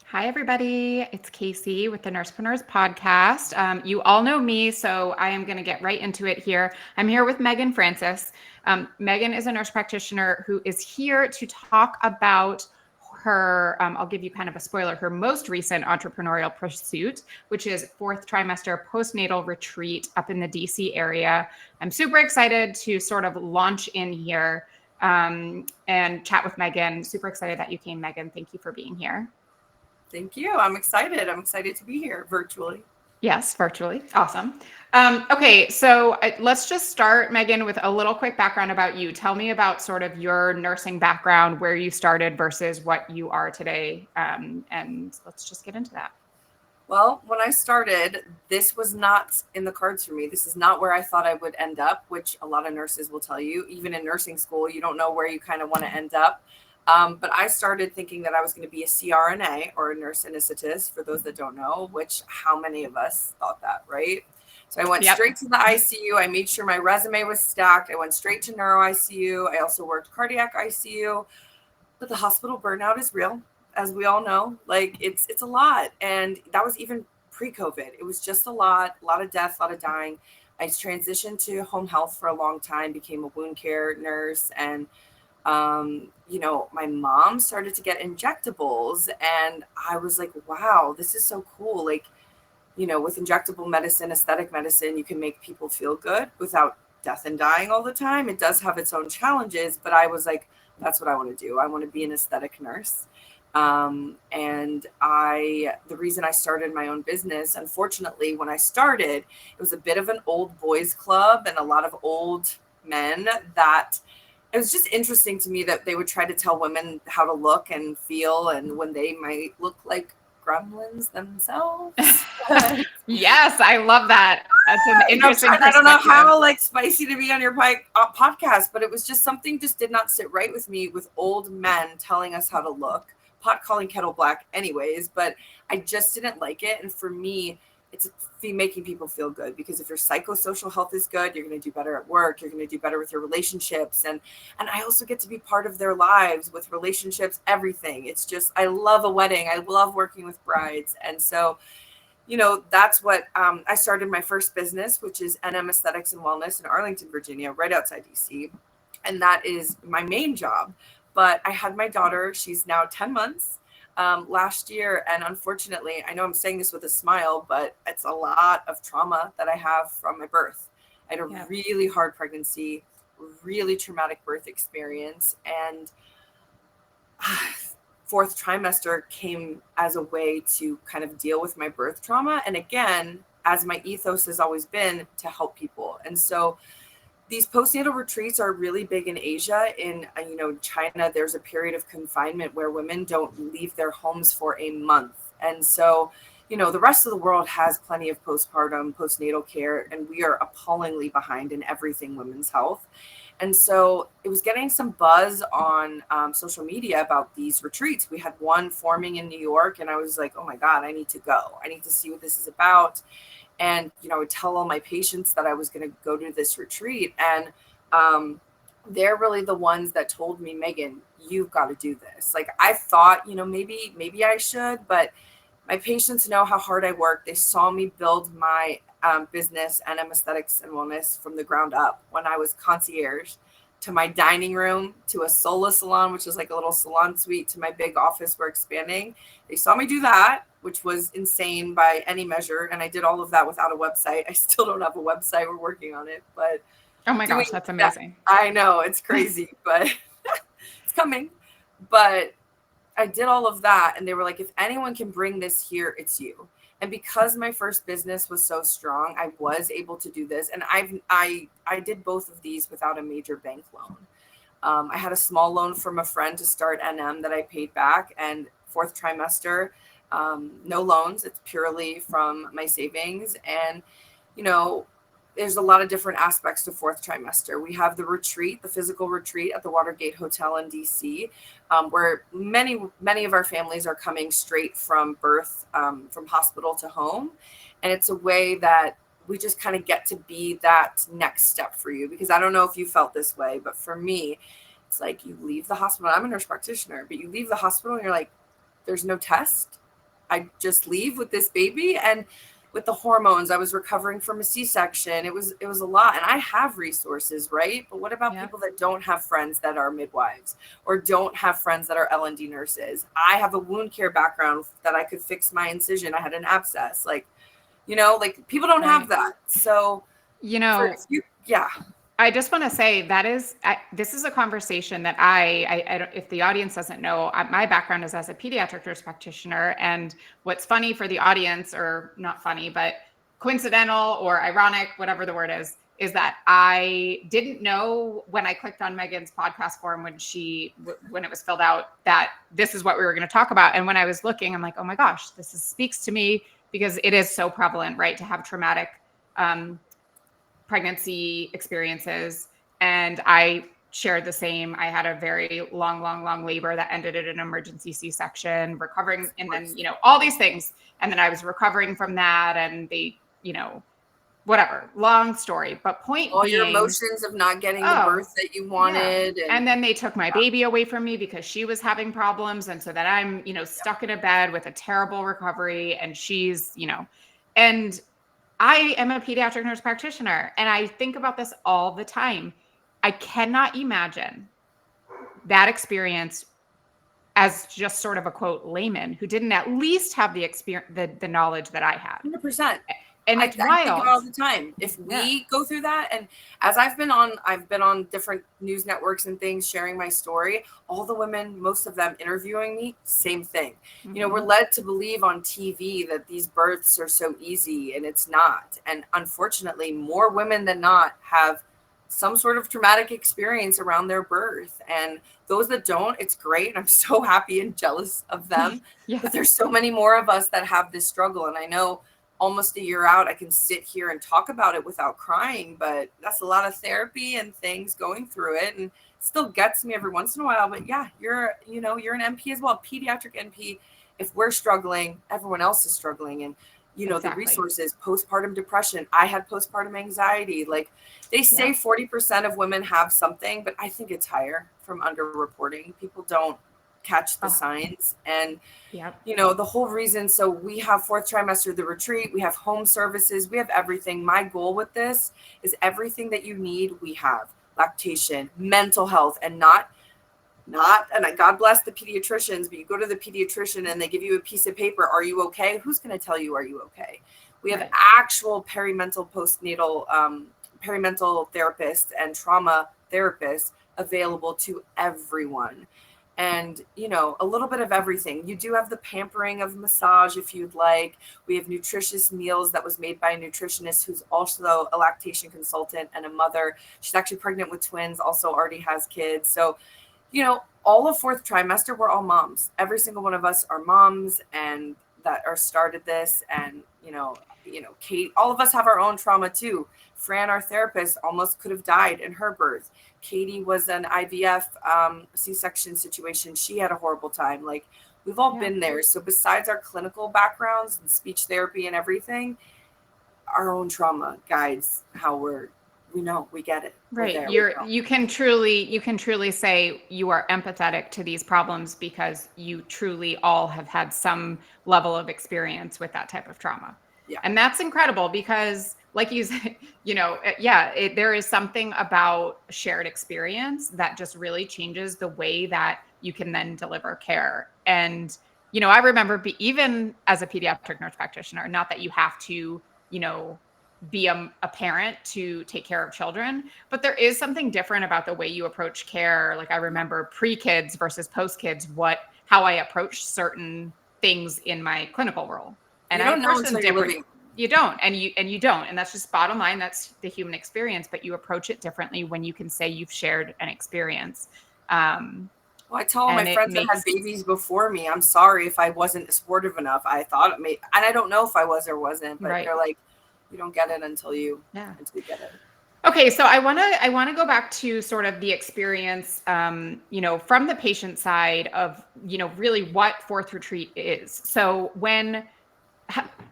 Hi, everybody. It's Catie with the NursePreneurs podcast. You all know me, so I am going to get right into it here. I'm here with Megan Francis. Megan is a nurse practitioner who is here to talk about her, I'll give you kind of a spoiler, her most recent entrepreneurial pursuit, which is Fourth Trimester Postnatal Retreat up in the DC area. I'm super excited to sort of launch in here and chat with Megan. Super excited that you came, Megan. Thank you for being here. Thank you. I'm excited. I'm excited to be here virtually. Yes, virtually. Awesome. Okay, so let's just start, Megan, with a little quick background about you. Tell me about sort of your nursing background, where you started versus what you are today, and let's just get into that. Well, when I started, this was not in the cards for me. This is not where I thought I would end up, which a lot of nurses will tell you. Even in nursing school, you don't know where you kind of want to end up. But I started thinking that I was going to be a CRNA, or a nurse anesthetist, for those that don't know, which how many of us thought that, right? So I went straight to the ICU. I made sure my resume was stacked. I went straight to neuro ICU. I also worked cardiac ICU. But the hospital burnout is real, as we all know. Like it's a lot. And that was even pre-COVID. It was just a lot of death, a lot of dying. I transitioned to home health for a long time, became a wound care nurse, and my mom started to get injectables, and I was like, wow, this is so cool. Like, with injectable medicine, aesthetic medicine, you can make people feel good without death and dying all the time. It does have its own challenges, but I was like, that's what I want to do. I want to be an aesthetic nurse. The reason I started my own business, unfortunately, when I started, it was a bit of an old boys club and a lot of old men that it was just interesting to me that they would try to tell women how to look and feel, and when they might look like gremlins themselves. Yes, I love that. That's an interesting I don't know how spicy to be on your podcast, but it was just something just did not sit right with me, with old men telling us how to look. Pot calling kettle black anyways, but I just didn't like it. And for me, it's making people feel good, because if your psychosocial health is good, you're going to do better at work. You're going to do better with your relationships. And I also get to be part of their lives with relationships, everything. It's just, I love a wedding. I love working with brides. And so, that's what I started my first business, which is NM Aesthetics and Wellness in Arlington, Virginia, right outside DC. And that is my main job. But I had my daughter, she's now 10 months. Last year. And unfortunately, I know I'm saying this with a smile, but it's a lot of trauma that I have from my birth. I had a really hard pregnancy, really traumatic birth experience. And fourth trimester came as a way to kind of deal with my birth trauma. And again, as my ethos has always been, to help people. And so these postnatal retreats are really big in Asia. In China, there's a period of confinement where women don't leave their homes for a month. And so, the rest of the world has plenty of postnatal care, and we are appallingly behind in everything women's health. And so it was getting some buzz on social media about these retreats. We had one forming in New York, and I was like, oh my God, I need to go. I need to see what this is about. And, I would tell all my patients that I was going to go to this retreat. And they're really the ones that told me, Megan, you've got to do this. Like, I thought, maybe I should, but my patients know how hard I work. They saw me build my business, NM Aesthetics and Wellness, from the ground up, when I was concierge, to my dining room, to a solo salon, which is like a little salon suite, to my big office we're expanding. They saw me do that, which was insane by any measure. And I did all of that without a website. I still don't have a website. We're working on it, but oh my gosh, that's amazing. I know, it's crazy, but it's coming. But I did all of that, and they were like, if anyone can bring this here, it's you. And because my first business was so strong, I was able to do this. And I did both of these without a major bank loan. I had a small loan from a friend to start NM that I paid back, and fourth trimester, no loans. It's purely from my savings. And, there's a lot of different aspects to fourth trimester. We have the retreat, the physical retreat at the Watergate Hotel in DC, where many of our families are coming straight from birth, from hospital to home. And it's a way that we just kind of get to be that next step for you, because I don't know if you felt this way, but for me, it's like you leave the hospital. I'm a nurse practitioner, but you leave the hospital and you're like, there's no test. I just leave with this baby? And with the hormones, I was recovering from a C-section. It was a lot. And I have resources, right? But what about people that don't have friends that are midwives or don't have friends that are L&D nurses? I have a wound care background that I could fix my incision. I had an abscess. Like, like people don't have that. So, I just want to say this is a conversation that I don't, if the audience doesn't know, my background is as a pediatric nurse practitioner. And what's funny for the audience, or not funny, but coincidental or ironic, whatever the word is that I didn't know when I clicked on Megan's podcast form when it was filled out that this is what we were going to talk about. And when I was looking, I'm like, oh my gosh, speaks to me, because it is so prevalent, right, to have traumatic pregnancy experiences. And I shared the same. I had a very long labor that ended in an emergency C-section, recovering, and then, all these things. And then I was recovering from that, and they, whatever, long story. But point all being, your emotions of not getting the birth that you wanted. Yeah. And then they took my baby away from me because she was having problems. And so that I'm, stuck in a bed with a terrible recovery, and she's, and I am a pediatric nurse practitioner, and I think about this all the time. I cannot imagine that experience as just sort of a quote layman who didn't at least have the experience, the knowledge that I had. 100%. And it's wild. I think about all the time. If we go through that, and as I've been on different news networks and things, sharing my story, all the women, most of them interviewing me, same thing. Mm-hmm. We're led to believe on TV that these births are so easy, and it's not. And unfortunately, more women than not have some sort of traumatic experience around their birth. And those that don't, it's great. I'm so happy and jealous of them. But there's so many more of us that have this struggle. And I know almost a year out, I can sit here and talk about it without crying, but that's a lot of therapy and things going through it, and it still gets me every once in a while. But yeah, you're an NP as well, pediatric NP. If we're struggling, everyone else is struggling. And the resources, postpartum depression. I had postpartum anxiety. Like they say 40% of women have something, but I think it's higher from underreporting. People don't catch the signs. And the whole reason, so we have Fourth Trimester the Retreat, we have home services, we have everything. My goal with this is everything that you need, we have. Lactation, mental health, and not and God bless the pediatricians, but you go to the pediatrician and they give you a piece of paper, are you okay? Who's going to tell you, are you okay? We have actual perimental, postnatal, perimental therapists and trauma therapists available to everyone. And, a little bit of everything. You do have the pampering of massage if you'd like. We have nutritious meals that was made by a nutritionist who's also a lactation consultant and a mother. She's actually pregnant with twins, also already has kids. So, all of fourth trimester, we're all moms. Every single one of us are moms and that are started this. And, Kate, all of us have our own trauma too. Fran, our therapist, almost could have died in her birth. Catie was an IVF C-section situation. She had a horrible time. Like we've all been there. So besides our clinical backgrounds and speech therapy and everything, our own trauma guides how we get it. Right. You can truly say you are empathetic to these problems because you truly all have had some level of experience with that type of trauma. Yeah. And that's incredible because like you said, there is something about shared experience that just really changes the way that you can then deliver care. And, I remember even as a pediatric nurse practitioner, not that you have to, be a parent to take care of children, but there is something different about the way you approach care. Like I remember pre-kids versus post-kids, how I approached certain things in my clinical role. And I approached them differently. You don't, and you don't. And that's just bottom line. That's the human experience, but you approach it differently when you can say you've shared an experience. Well, I tell all my friends that had babies before me, I'm sorry if I wasn't supportive enough. I thought it may, and I don't know if I was or wasn't, but they're like, you don't get it until you get it. Okay. So I want to go back to sort of the experience, from the patient side of, really what Fourth Retreat is. So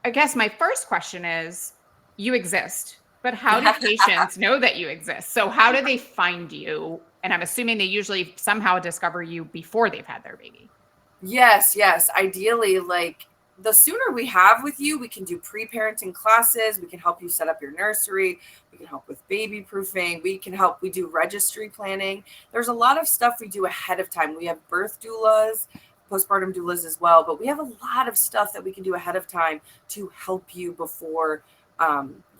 I guess my first question is, you exist, but how do patients know that you exist? So how do they find you? And I'm assuming they usually somehow discover you before they've had their baby. Yes. Ideally, like the sooner we have with you, we can do pre-parenting classes. We can help you set up your nursery. We can help with baby proofing. We do registry planning. There's a lot of stuff we do ahead of time. We have birth doulas, postpartum doulas as well, but we have a lot of stuff that we can do ahead of time to help you before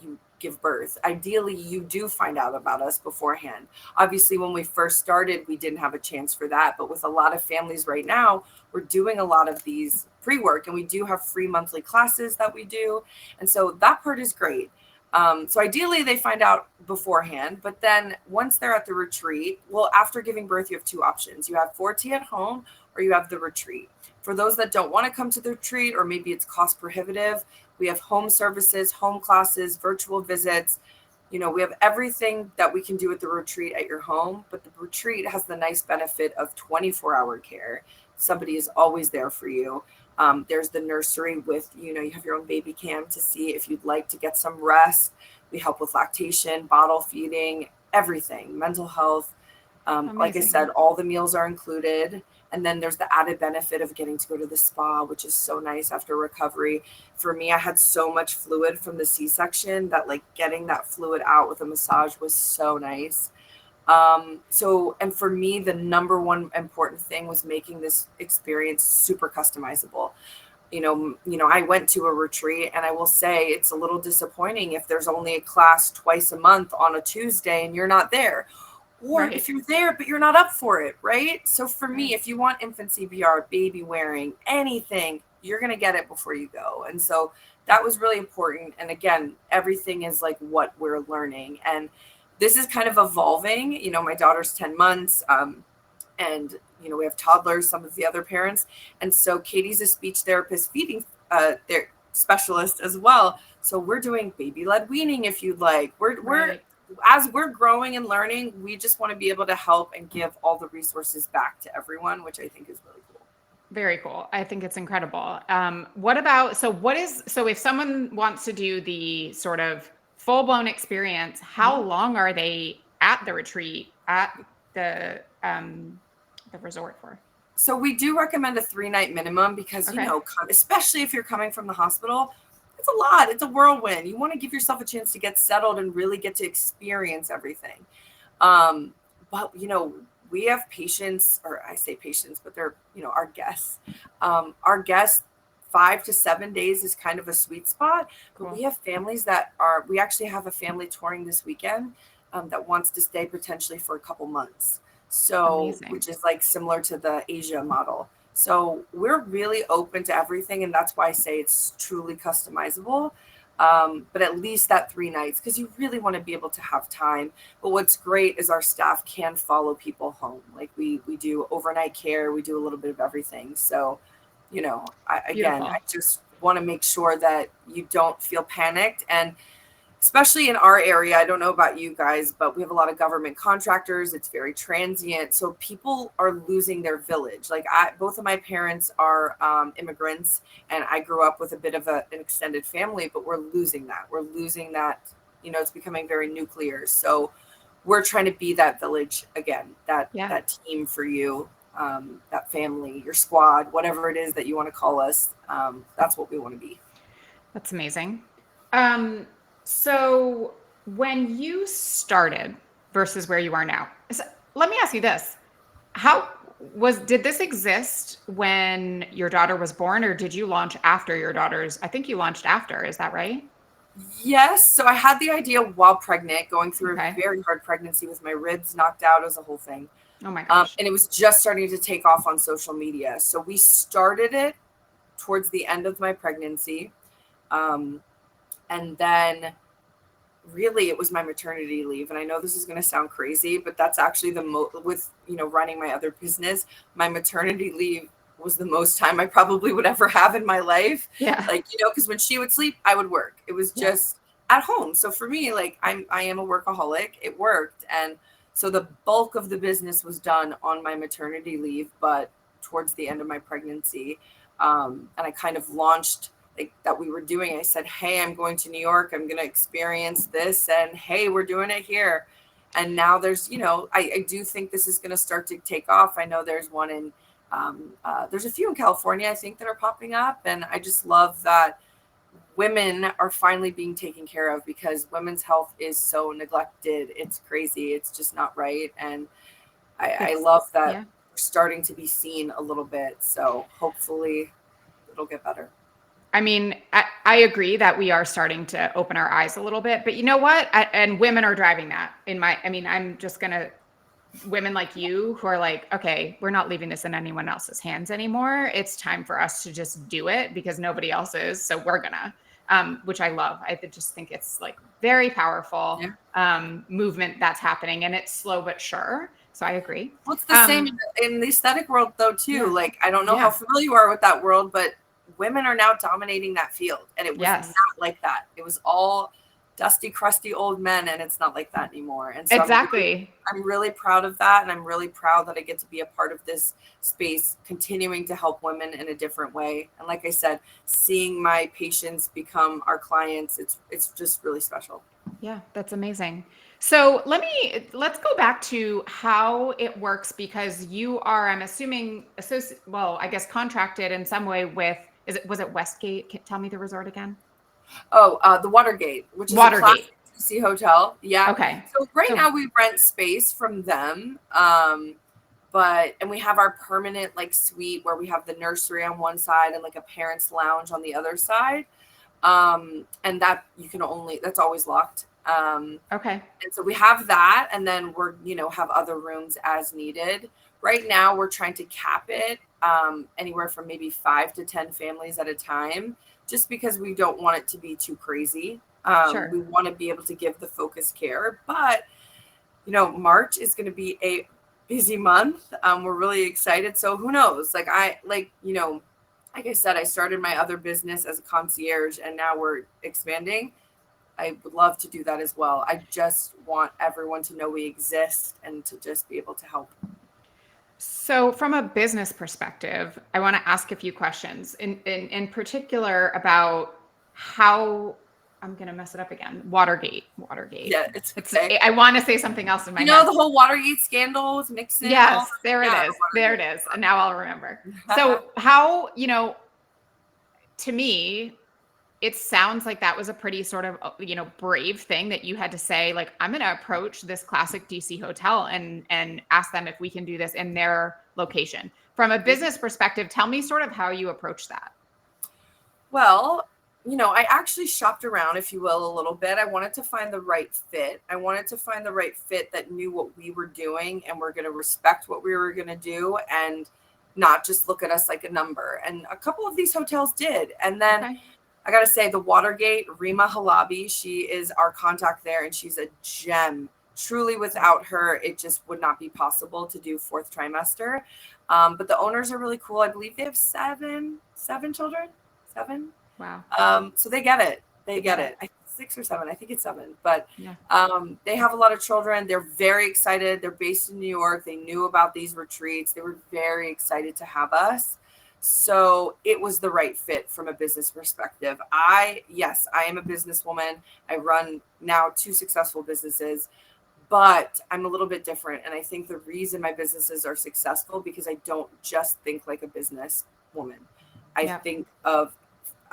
you give birth. Ideally, you do find out about us beforehand. Obviously, when we first started, we didn't have a chance for that, but with a lot of families right now, we're doing a lot of these pre-work, and we do have free monthly classes that we do. And so that part is great. So ideally they find out beforehand, but then once they're at the retreat, well, after giving birth, you have two options. You have 4T at home, or you have the retreat. For those that don't want to come to the retreat, or maybe it's cost prohibitive, we have home services, home classes, virtual visits. We have everything that we can do at the retreat at your home, but the retreat has the nice benefit of 24-hour care. Somebody is always there for you. There's the nursery with, you have your own baby cam to see if you'd like to get some rest. We help with lactation, bottle feeding, everything, mental health. Like I said, all the meals are included. And then there's the added benefit of getting to go to the spa, which is so nice after recovery. For me, I had so much fluid from the C-section that getting that fluid out with a massage was so nice. And for me, the number one important thing was making this experience super customizable. I went to a retreat, and I will say it's a little disappointing if there's only a class twice a month on a Tuesday and you're not there. Or if you're there, but you're not up for it, right? So for me, if you want infancy VR, baby wearing, anything, you're going to get it before you go. And so that was really important. And again, everything is what we're learning. And this is kind of evolving. My daughter's 10 months, and, we have toddlers, some of the other parents. And so Catie's a speech therapist feeding their specialist as well. So we're doing baby-led weaning, if you'd like. As we're growing and learning, we just want to be able to help and give all the resources back to everyone, which I think is really cool. Very cool. I think it's incredible. So if someone wants to do the sort of full-blown experience, how long are they at the retreat, at the resort for? So we do recommend a 3-night minimum because, especially if you're coming from the hospital, it's a lot. It's a whirlwind. You want to give yourself a chance to get settled and really get to experience everything. But, we have patients, or I say patients, but they're, our guests. Our guests, 5 to 7 days is kind of a sweet spot. But we have families we actually have a family touring this weekend that wants to stay potentially for a couple months. So, amazing. Which is similar to the Asia model. So we're really open to everything. And that's why I say it's truly customizable. But at least that 3 nights, because you really want to be able to have time. But what's great is our staff can follow people home. We do overnight care. We do a little bit of everything. So, I just want to make sure that you don't feel panicked. And especially in our area, I don't know about you guys, but we have a lot of government contractors. It's very transient. So people are losing their village. Both of my parents are immigrants, and I grew up with a bit of an extended family, but we're losing that. It's becoming very nuclear. So we're trying to be that village again, that team for you, that family, your squad, whatever it is that you want to call us. That's what we want to be. That's amazing. So when you started versus where you are now, let me ask you this. Did this exist when your daughter was born, or did you launch after your daughter's? I think you launched after, is that right? Yes. So I had the idea while pregnant, going through a very hard pregnancy with my ribs knocked out. It was a whole thing. Oh my gosh. And it was just starting to take off on social media. So we started it towards the end of my pregnancy. And then really it was my maternity leave. And I know this is going to sound crazy, but that's actually with running my other business, my maternity leave was the most time I probably would ever have in my life. Yeah. Because when she would sleep, I would work. It was just at home. So for me, I am a workaholic. It worked. And so the bulk of the business was done on my maternity leave, but towards the end of my pregnancy. And I kind of launched that we were doing. I said, hey, I'm going to New York. I'm going to experience this. And hey, we're doing it here. And now there's, I do think this is going to start to take off. I know there's one in There's a few in California, I think, that are popping up. And I just love that women are finally being taken care of, because women's health is so neglected. It's crazy. It's just not right. And I love that we're starting to be seen a little bit. So hopefully it'll get better. I mean, I agree that we are starting to open our eyes a little bit, but you know what? And women are driving that I'm just going to, women like you who are like, okay, we're not leaving this in anyone else's hands anymore. It's time for us to just do it because nobody else is. So we're gonna, which I love. I just think it's like very powerful movement that's happening, and it's slow but sure. So I agree. Well, it's the same in the aesthetic world though too. Yeah. Like, I don't know how familiar you are with that world, but women are now dominating that field, and it was not like that. It was all dusty, crusty old men, and it's not like that anymore. And so I'm really proud of that, and I'm really proud that I get to be a part of this space, continuing to help women in a different way. And like I said, seeing my patients become our clients, it's just really special. Yeah, that's amazing. So let's go back to how it works, because you are, I'm assuming, I guess contracted in some way with, was it Westgate? Tell me the resort again. Oh, the Watergate, which is a classic DC hotel. Yeah. Okay. So now we rent space from them. And we have our permanent like suite where we have the nursery on one side and like a parent's lounge on the other side. And that that's always locked. Okay. And so we have that, and then we're, have other rooms as needed. Right now we're trying to cap it, anywhere from maybe 5 to 10 families at a time, just because we don't want it to be too crazy. Sure. We want to be able to give the focused care, but March is going to be a busy month. We're really excited. So who knows? Like I said, I started my other business as a concierge, and now we're expanding. I would love to do that as well. I just want everyone to know we exist and to just be able to help. So from a business perspective, I want to ask a few questions in particular about how, I'm going to mess it up again. Watergate. Yeah, it's okay. I want to say something else in my head. The whole Watergate scandal with Nixon. Yes, there it is. And now I'll remember. So how, to me, it sounds like that was a pretty sort of, brave thing that you had to say, like, I'm going to approach this classic DC hotel and ask them if we can do this in their location. From a business perspective, tell me sort of how you approach that. Well, I actually shopped around, if you will, a little bit. I wanted to find the right fit. I wanted to find the right fit that knew what we were doing and were going to respect what we were going to do and not just look at us like a number. And a couple of these hotels did. And then I got to say, the Watergate, Rima Halabi, she is our contact there, and she's a gem. Truly, without her, it just would not be possible to do Fourth Trimester. But the owners are really cool. I believe they have seven children. 7. Wow. So they get it. 6 or 7. I think it's 7. But they have a lot of children. They're very excited. They're based in New York. They knew about these retreats. They were very excited to have us. So it was the right fit from a business perspective. I am a businesswoman. I run now 2 successful businesses, but I'm a little bit different. And I think the reason my businesses are successful because I don't just think like a business woman. I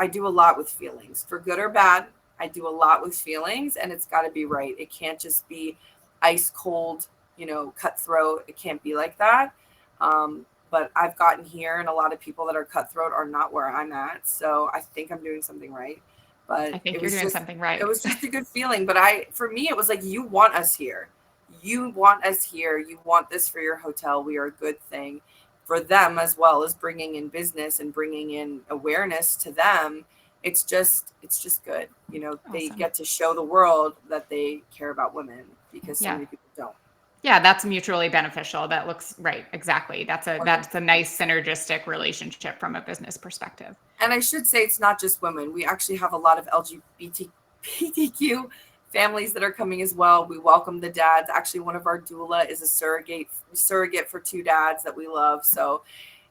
do a lot with feelings, for good or bad. I do a lot with feelings, and it's got to be right. It can't just be ice cold, cutthroat. It can't be like that. But I've gotten here, and a lot of people that are cutthroat are not where I'm at. So I think I'm doing something right. But I think you're doing something right. It was just a good feeling. But for me, it was like, you want us here. You want us here. You want this for your hotel. We are a good thing for them, as well as bringing in business and bringing in awareness to them. It's just good. Awesome. They get to show the world that they care about women, because so many people don't. Yeah, that's mutually beneficial. That looks right. Exactly. That's a nice synergistic relationship from a business perspective. And I should say, it's not just women. We actually have a lot of LGBTQ families that are coming as well. We welcome the dads. Actually, one of our doula is a surrogate for 2 dads that we love. So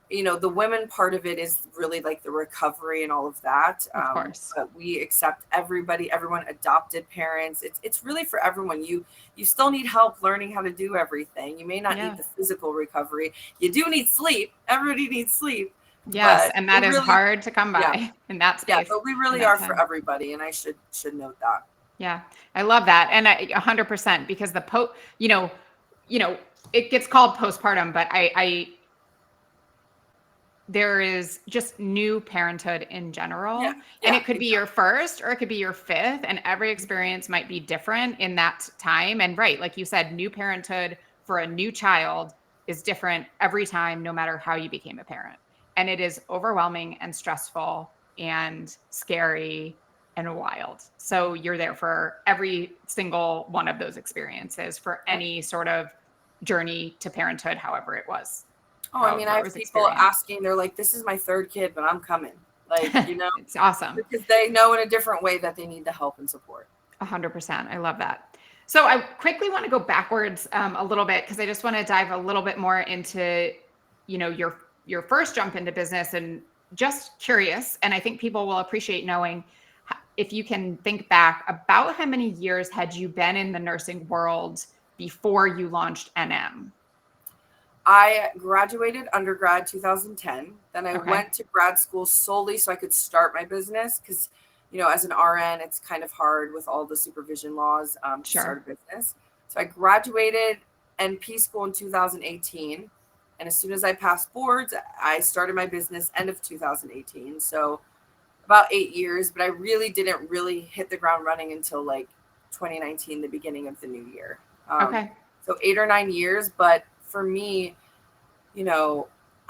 the women part of it is really like the recovery and all of that. Of course. But we accept everyone, adopted parents. It's really for everyone. You still need help learning how to do everything. You may not need the physical recovery. You do need sleep. Everybody needs sleep. Yes. And that is really hard to come by in that space. Yeah, but we really are for everybody. And I should note that. Yeah. I love that. And 100%, because it gets called postpartum, but there is just new parenthood in general. Yeah, and it could be your first or it could be your fifth, and every experience might be different in that time. And right, like you said, new parenthood for a new child is different every time, no matter how you became a parent. And it is overwhelming and stressful and scary and wild. So you're there for every single one of those experiences, for any sort of journey to parenthood, however it was. Oh, I mean, I have people asking, they're like, this is my third kid, but I'm coming. Like, it's awesome. Because they know in a different way that they need the help and support. 100%. I love that. So I quickly want to go backwards a little bit, because I just want to dive a little bit more into, your first jump into business, and just curious. And I think people will appreciate knowing, if you can think back, about how many years had you been in the nursing world before you launched NM? I graduated undergrad 2010. Then I went to grad school solely so I could start my business, because, as an RN, it's kind of hard with all the supervision laws to start a business. So I graduated NP school in 2018. And as soon as I passed boards, I started my business end of 2018. So about 8 years, but I really didn't hit the ground running until like 2019, the beginning of the new year. So 8 or 9 years. But for me,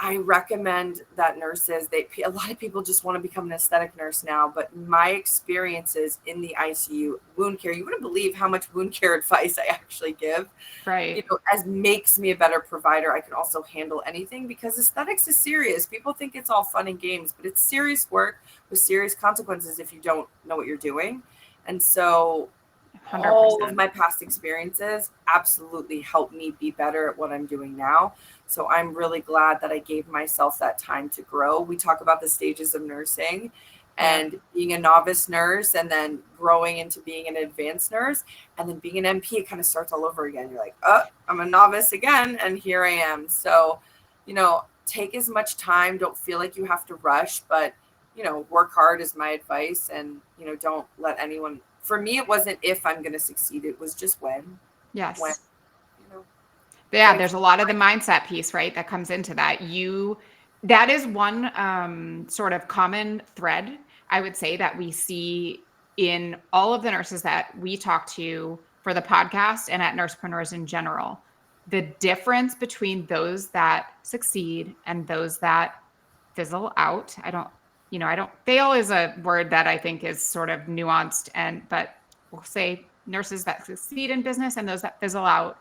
I recommend that nurses, a lot of people just want to become an aesthetic nurse now, but my experiences in the ICU, wound care, you wouldn't believe how much wound care advice I actually give. Right. As makes me a better provider. I can also handle anything, because aesthetics is serious. People think it's all fun and games, but it's serious work with serious consequences if you don't know what you're doing. And so 100%. All of my past experiences absolutely helped me be better at what I'm doing now. So I'm really glad that I gave myself that time to grow. We talk about the stages of nursing, and being a novice nurse, and then growing into being an advanced nurse, and then being an NP. It kind of starts all over again. You're like, oh, I'm a novice again, and here I am. So, take as much time. Don't feel like you have to rush, but, work hard is my advice. And, don't let anyone... For me, it wasn't if I'm going to succeed. It was just when. Yes. When, Yeah, there's a lot of the mindset piece, right, that comes into that. That is one sort of common thread, I would say, that we see in all of the nurses that we talk to for the podcast and at NursePreneurs in general. The difference between those that succeed and those that fizzle out. Fail is a word that I think is sort of nuanced, but we'll say nurses that succeed in business and those that fizzle out.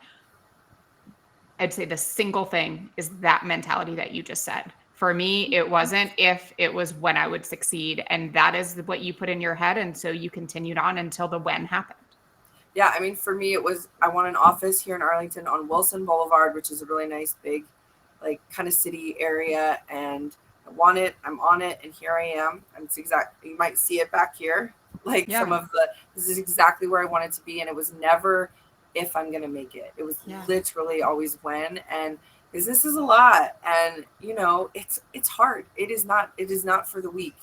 I'd say the single thing is that mentality that you just said. For me, it wasn't if, it was when I would succeed. And that is what you put in your head. And so you continued on until the when happened. Yeah. I mean, for me, it was, I want an office here in Arlington on Wilson Boulevard, which is a really nice, big, like kind of city area. And I want it, I'm on it. And here I am. And it's you might see it back here. This is exactly where I wanted to be. And it was never if I'm going to make it. It was literally always when. And business is a lot, and it's hard. It is not for the weak.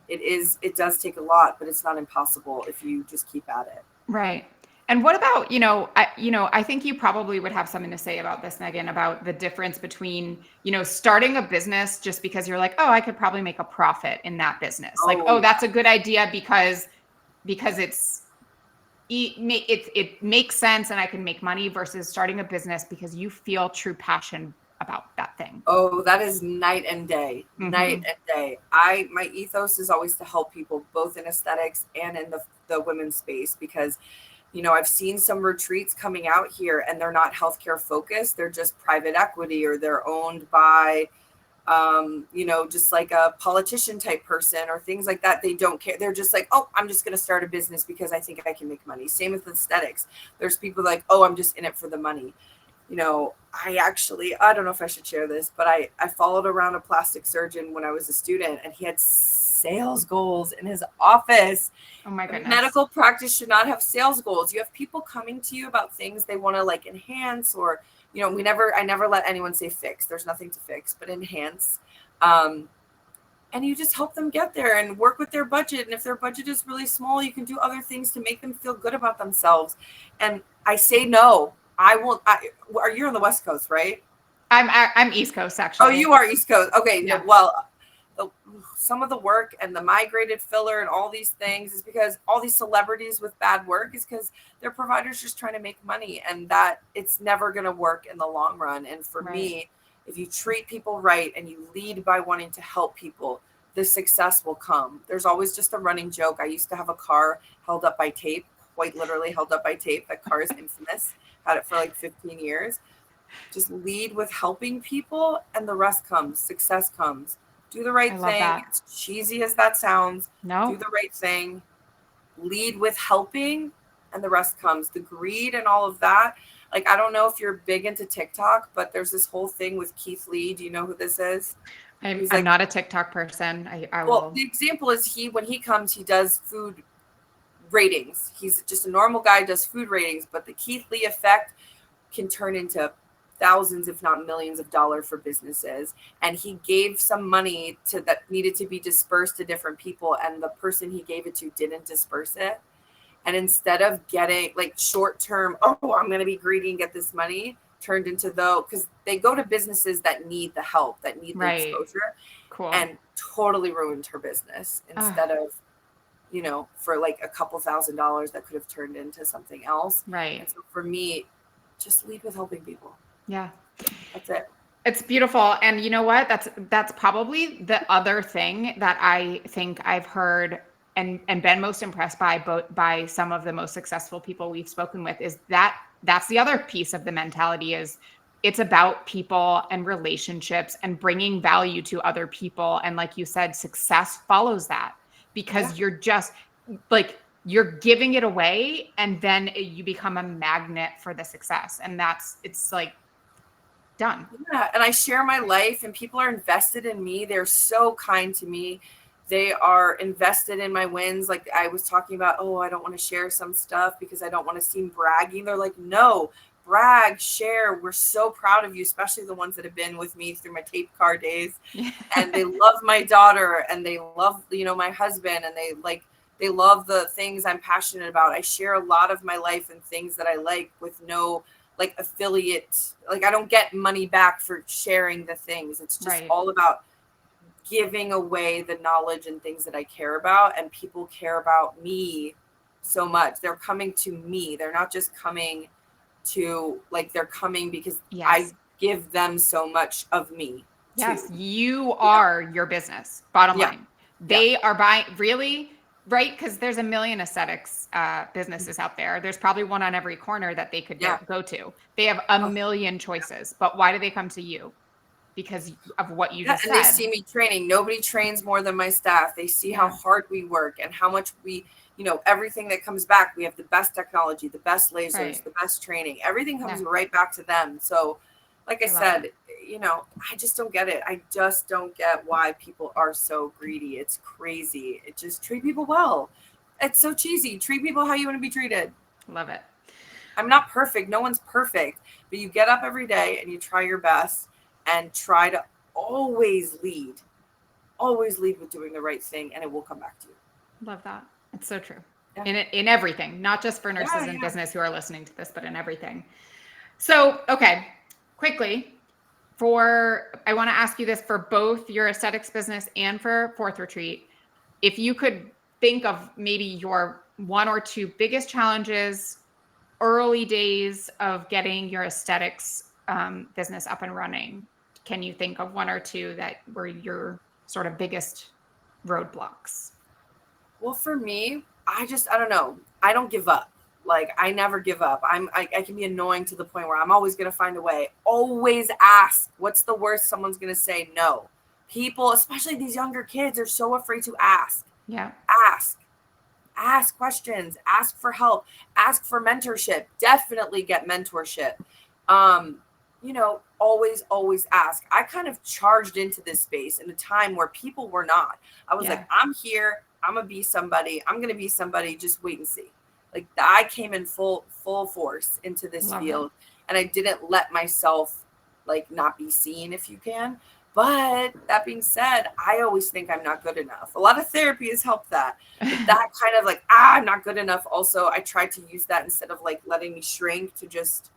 It does take a lot, but it's not impossible if you just keep at it. Right. And what about, I think you probably would have something to say about this, Megan, about the difference between, starting a business just because you're like, oh, I could probably make a profit in that business. That's a good idea because it makes sense and I can make money, versus starting a business because you feel true passion about that thing. Oh, that is night and day. Mm-hmm. Night and day. My ethos is always to help people both in aesthetics and in the women's space, because I've seen some retreats coming out here and they're not healthcare focused. They're just private equity, or they're owned by just like a politician type person or things like that. They don't care. They're just like, oh, I'm just going to start a business because I think I can make money. Same with aesthetics. There's people like, oh, I'm just in it for the money. I don't know if I should share this, but I followed around a plastic surgeon when I was a student, and he had sales goals in his office. Oh my goodness. Medical practice should not have sales goals. You have people coming to you about things they want to like enhance, or, I never let anyone say fix. There's nothing to fix, but enhance. And you just help them get there and work with their budget. And if their budget is really small, you can do other things to make them feel good about themselves. And I say no. Are you on the West Coast, right? I'm East Coast, actually. Oh, you are East Coast. Okay. Yeah. Well, some of the work and the migrated filler and all these things is because all these celebrities with bad work is because their providers just trying to make money, and that it's never going to work in the long run. And for me, if you treat people right and you lead by wanting to help people, the success will come. There's always just a running joke. I used to have a car held up by tape, quite literally held up by tape. That car is infamous. Had it for like 15 years. Just lead with helping people, and the rest comes. Success comes. Do the right thing. As cheesy as that sounds. No. Do the right thing. Lead with helping, and the rest comes. The greed and all of that. Like, I don't know if you're big into TikTok, but there's this whole thing with Keith Lee. Do you know who this is? I'm not a TikTok person. Well, the example is when he comes, he does food ratings. He's just a normal guy, does food ratings, but the Keith Lee effect can turn into thousands, if not millions of dollars for businesses. And he gave some money that needed to be dispersed to different people, and the person he gave it to didn't disperse it. And instead of getting like short term, I'm going to be greedy and get this money, turned into because they go to businesses that need the help, that need the exposure. Cool. And totally ruined her business instead of, for like a couple $1,000s that could have turned into something else. Right. And so for me, just lead with helping people. Yeah. That's it. It's beautiful. And you know what? That's probably the other thing that I think I've heard and been most impressed by some of the most successful people we've spoken with is that's the other piece of the mentality is it's about people and relationships and bringing value to other people. And like you said, success follows that because you're just like, you're giving it away and then you become a magnet for the success. And it's like done. Yeah. And I share my life and people are invested in me. They're so kind to me. They are invested in my wins. Like I was talking about, I don't want to share some stuff because I don't want to seem bragging. They're like, no, brag, share. We're so proud of you, especially the ones that have been with me through my tape car days. And they love my daughter and they love, my husband, and they love the things I'm passionate about. I share a lot of my life and things that I like with no like affiliate. Like I don't get money back for sharing the things. It's just all about giving away the knowledge and things that I care about, and people care about me so much. They're coming to me. They're not just coming to they're coming because I give them so much of me. Yes. You are your business. Bottom line. They are buying really, right? Cause there's a million aesthetics businesses out there. There's probably one on every corner that they could go to. They have a million choices, but why do they come to you? Because of what you just said. And they see me training. Nobody trains more than my staff. They see how hard we work and how much we, everything that comes back. We have the best technology, the best lasers, the best training. Everything comes right back to them. So like I said, I just don't get it. I just don't get why people are so greedy. It's crazy. It just treat people well. It's so cheesy. Treat people how you want to be treated. Love it. I'm not perfect. No one's perfect, but you get up every day and you try your best. And try to always lead with doing the right thing, and it will come back to you. Love that. It's so true. Yeah. In everything, not just for nurses in business who are listening to this, but in everything. So, okay, quickly, I want to ask you this for both your aesthetics business and for Fourth Retreat. If you could think of maybe your one or two biggest challenges, early days of getting your aesthetics business up and running, can you think of one or two that were your sort of biggest roadblocks? Well, for me, I don't know. I don't give up. Like I never give up. I can be annoying to the point where I'm always going to find a way. Always ask. What's the worst someone's going to say? No. People, especially these younger kids, are so afraid to ask. Yeah. Ask questions. Ask for help. Ask for mentorship. Definitely get mentorship. Always ask. I kind of charged into this space in a time where people were not. I was like, I'm here. I'm going to be somebody. I'm going to be somebody. Just wait and see. Like I came in full force into this field, and I didn't let myself like not be seen, if you can. But that being said, I always think I'm not good enough. A lot of therapy has helped that. But that kind of like, I'm not good enough. Also, I tried to use that instead of like letting me shrink to just,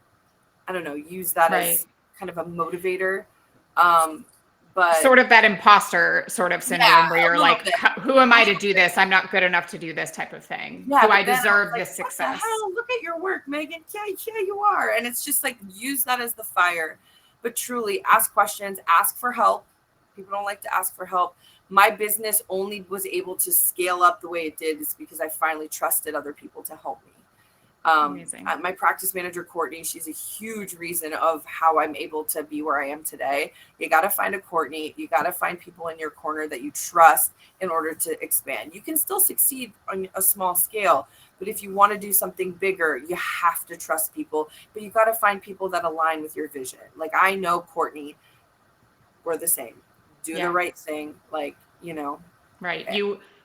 I don't know, use that as kind of a motivator. But sort of that imposter sort of syndrome where you're like, who am I to do this? I'm not good enough to do this type of thing. Do I deserve this success? What the hell? Look at your work, Megan. Yeah, you are. And it's just like, use that as the fire. But truly ask questions, ask for help. People don't like to ask for help. My business only was able to scale up the way it did is because I finally trusted other people to help me. Amazing. My practice manager, Courtney, she's a huge reason of how I'm able to be where I am today. You got to find a Courtney. You got to find people in your corner that you trust in order to expand. You can still succeed on a small scale, but if you want to do something bigger, you have to trust people, but you got to find people that align with your vision. Like I know Courtney, we're the same. Do the right thing. Like, right.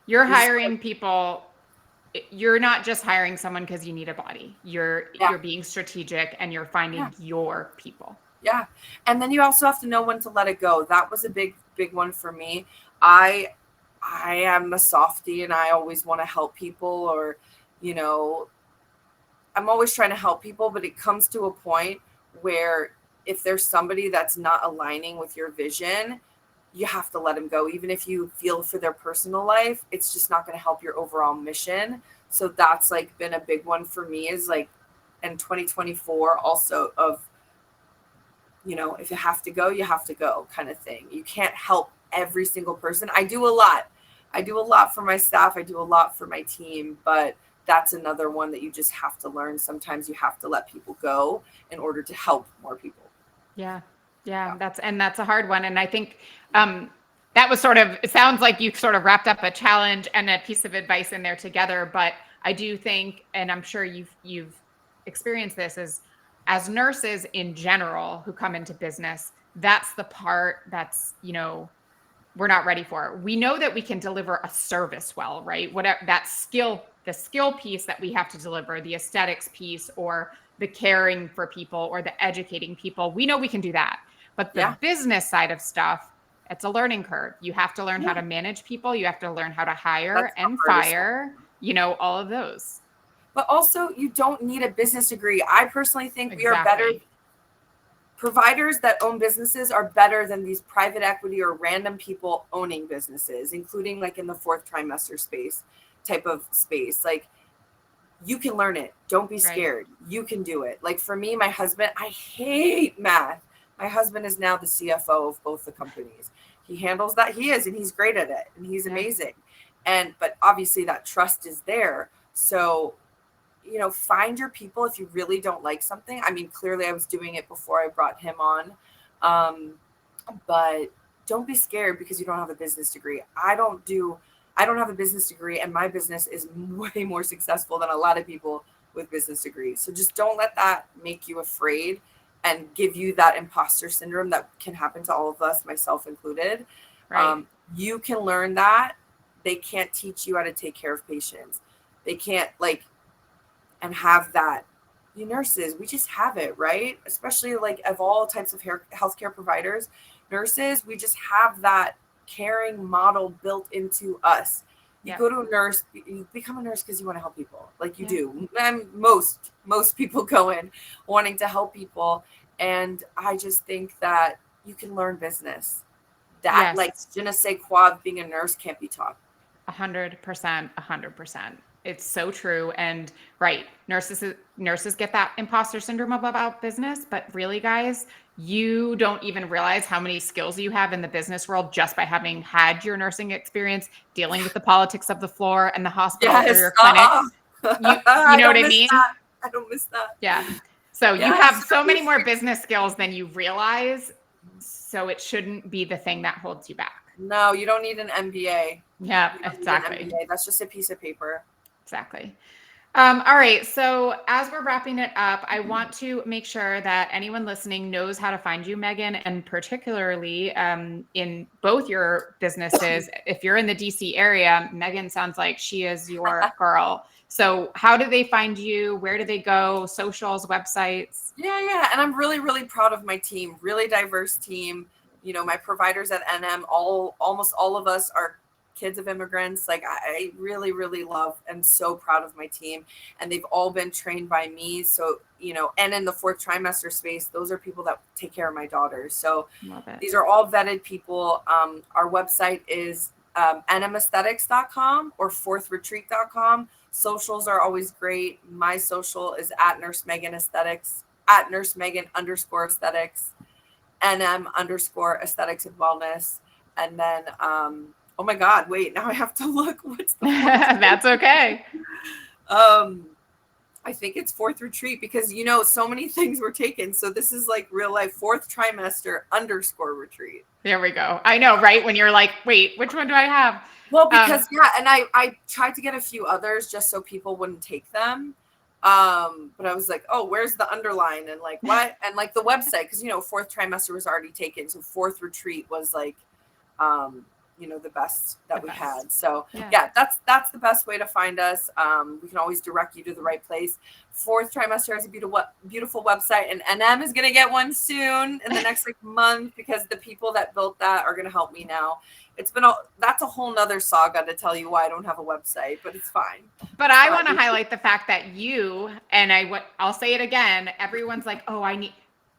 You're hiring people. You're not just hiring someone because you need a body. You're being strategic and you're finding your people. Yeah. And then you also have to know when to let it go. That was a big one for me. I am a softie and I always want to help people, or, I'm always trying to help people, but it comes to a point where if there's somebody that's not aligning with your vision, you have to let them go. Even if you feel for their personal life, it's just not going to help your overall mission. So that's like been a big one for me, is like in 2024 also of, if you have to go, you have to go kind of thing. You can't help every single person. I do a lot for my staff. I do a lot for my team, but that's another one that you just have to learn. Sometimes you have to let people go in order to help more people. Yeah. That's a hard one. And I think that was it sounds like you sort of wrapped up a challenge and a piece of advice in there together. But I do think, and I'm sure you've experienced this, as nurses in general who come into business, that's the part that's, we're not ready for. We know that we can deliver a service well, right? Whatever that skill, the skill piece that we have to deliver, the aesthetics piece, or the caring for people, or the educating people, we know we can do that. But the business side of stuff, it's a learning curve. You have to learn how to manage people. You have to learn how to hire and fire, all of those. But also, you don't need a business degree. I personally think we are better. Providers that own businesses are better than these private equity or random people owning businesses, including like in the fourth trimester type of space. Like, you can learn it. Don't be scared. You can do it. Like for me, my husband, I hate math. My husband is now the CFO of both the companies. He handles that. He is, and he's great at it, and he's amazing. But obviously that trust is there. So, find your people if you really don't like something. I mean, clearly I was doing it before I brought him on. But don't be scared because you don't have a business degree. I don't have a business degree, and my business is way more successful than a lot of people with business degrees. So just don't let that make you afraid and give you that imposter syndrome that can happen to all of us, myself included. Right. You can learn that. They can't teach you how to take care of patients. They can't and have that. You nurses, we just have it, right? Especially of all types of healthcare providers, nurses, we just have that caring model built into us. You go to a nurse, you become a nurse because you want to help people, you do. And most people go in wanting to help people. And I just think that you can learn business. That je ne sais quoi of being a nurse can't be taught. 100%. It's so true. And nurses get that imposter syndrome about business, but really, guys, you don't even realize how many skills you have in the business world just by having had your nursing experience, dealing with the politics of the floor and the hospital or your clinic. You know what I mean? I don't miss that. Yeah. So you have so many more business skills than you realize. So it shouldn't be the thing that holds you back. No, you don't need an MBA. Yeah, exactly. That's just a piece of paper. Exactly. All right. So as we're wrapping it up, I want to make sure that anyone listening knows how to find you, Megan, and particularly in both your businesses. If you're in the DC area, Megan sounds like she is your girl. So how do they find you? Where do they go? Socials, websites? Yeah. And I'm really, really proud of my team, really diverse team. You know, my providers at NM, almost all of us are kids of immigrants. Like I really, really love and so proud of my team, and they've all been trained by me. So, you know, and in the fourth trimester space, those are people that take care of my daughters. So these are all vetted people. Our website is nmaesthetics.com or fourthretreat.com. Socials are always great. My social is at Nurse Megan Aesthetics, at Nurse Megan _aesthetics, NM_aesthetics and wellness. And then, oh my God, wait, now I have to look. What's the That's okay. I think it's Fourth Retreat because, you know, so many things were taken. So this is like real life Fourth Trimester _Retreat. There we go. I know, right? When you're like, wait, which one do I have? Well, because and I tried to get a few others just so people wouldn't take them. But I was like, oh, where's the underline? And like, what? And like the website, because, you know, Fourth Trimester was already taken. So Fourth Retreat was like, you know, the best that we had. So yeah, that's the best way to find us. We can always direct you to the right place. Fourth Trimester has a beautiful website, and NM is going to get one soon in the next like month, because the people that built that are going to help me now. That's a whole nother saga to tell you why I don't have a website, but it's fine. But I want to highlight the fact that you, and I'll say it again, everyone's like, oh,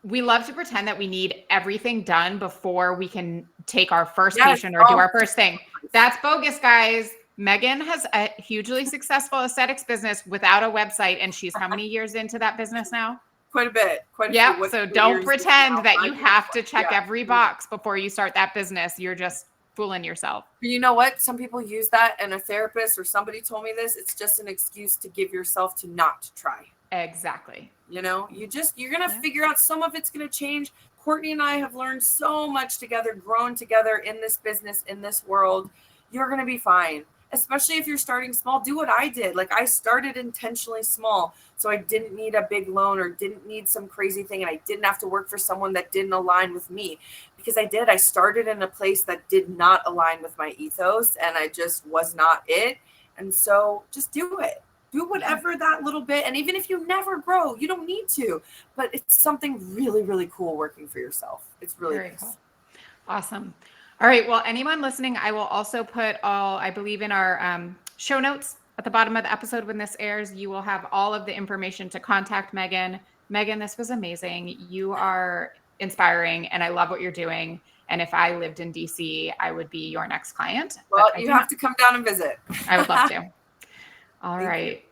we love to pretend that we need everything done before we can take our first patient or do our first thing. That's bogus, guys. Megan has a hugely successful aesthetics business without a website, and she's how many years into that business now? Quite a bit. Yeah. So don't pretend that you have to check every box before you start that business. You're just fooling yourself. You know what? Some people use that, and a therapist or somebody told me this. It's just an excuse to give yourself to not try. Exactly. You know, you're going to figure out, some of it's going to change. Courtney and I have learned so much together, grown together in this business, in this world. You're going to be fine, especially if you're starting small. Do what I did. Like, I started intentionally small, so I didn't need a big loan or didn't need some crazy thing. And I didn't have to work for someone that didn't align with me, because I started in a place that did not align with my ethos, and I just was not it. And so just do it. Do whatever that little bit. And even if you never grow, you don't need to, but it's something really, really cool working for yourself. It's really very nice. Cool. Awesome. All right. Well, anyone listening, I will also put I believe in our show notes at the bottom of the episode when this airs, you will have all of the information to contact Megan. Megan, this was amazing. You are inspiring, and I love what you're doing. And if I lived in DC, I would be your next client. Well, you have to come down and visit. I would love to. All right.